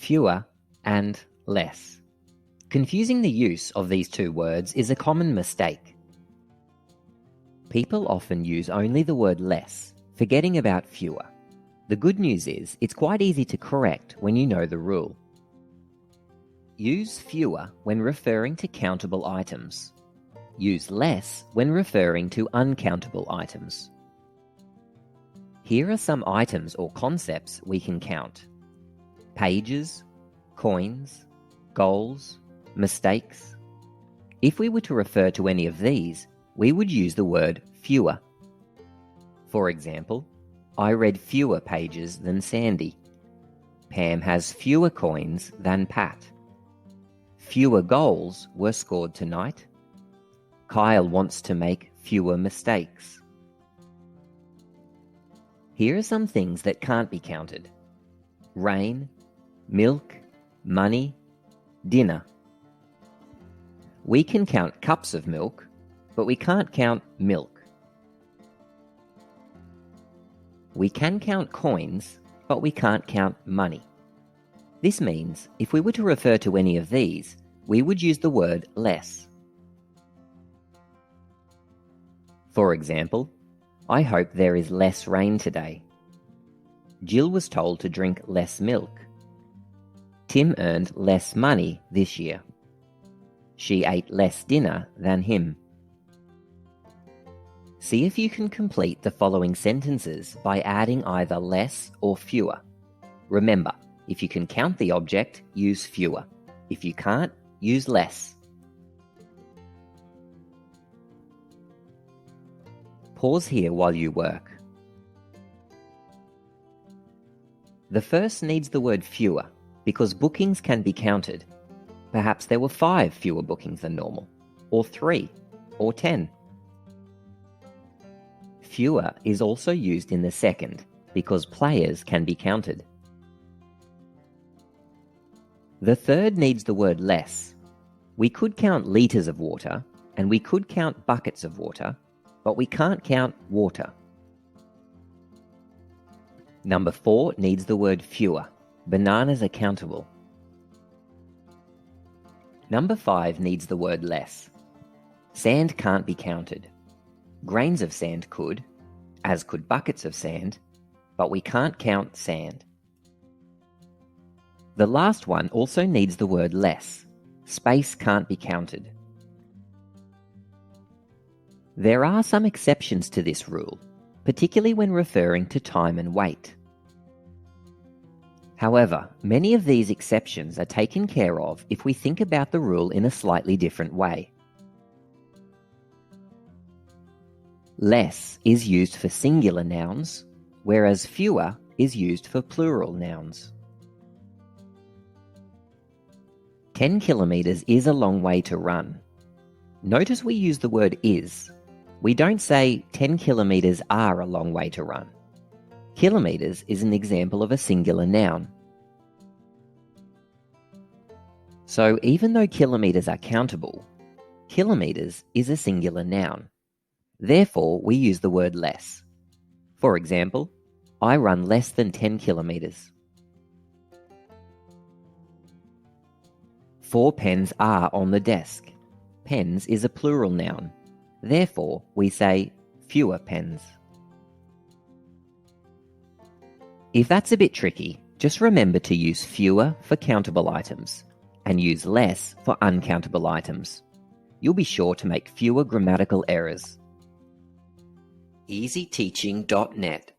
fewer and less. Confusing the use of these two words is a common mistake. People often use only the word less, forgetting about fewer. The good news is it's quite easy to correct when you know the rule. Use fewer when referring to countable items. Use less when referring to uncountable items. Here are some items or concepts we can count: pages, coins, goals, mistakes. If we were to refer to any of these, we would use the word fewer. For example, I read fewer pages than Sandy. Pam has fewer coins than Pat. Fewer goals were scored tonight. Kyle wants to make fewer mistakes. Here are some things that can't be counted: rain, milk, money, dinner. We can count cups of milk, but we can't count milk. We can count coins, but we can't count money. This means if we were to refer to any of these, we would use the word less. For example, I hope there is less rain today. Jill was told to drink less milk. Tim earned less money this year. She ate less dinner than him. See if you can complete the following sentences by adding either less or fewer. Remember, if you can count the object, use fewer. If you can't, use less. Pause here while you work. The first needs the word fewer because bookings can be counted. Perhaps there were 5 fewer bookings than normal, or 3, or 10. Fewer is also used in the second because players can be counted. The third needs the word less. We could count litres of water, and we could count buckets of water, but we can't count water. Number 4 needs the word fewer. Bananas are countable. Number 5 needs the word less. Sand can't be counted. Grains of sand could, as could buckets of sand, but we can't count sand. The last one also needs the word less. Space can't be counted. There are some exceptions to this rule, particularly when referring to time and weight. However, many of these exceptions are taken care of if we think about the rule in a slightly different way. Less is used for singular nouns, whereas fewer is used for plural nouns. 10 kilometres is a long way to run. Notice we use the word is. We don't say 10 kilometres are a long way to run. Kilometres is an example of a singular noun. So even though kilometres are countable, kilometres is a singular noun. Therefore, we use the word less. For example, I run less than 10 kilometres. 4 pens are on the desk. Pens is a plural noun. Therefore, we say fewer pens. If that's a bit tricky, just remember to use fewer for countable items and use less for uncountable items. You'll be sure to make fewer grammatical errors. EasyTeaching.net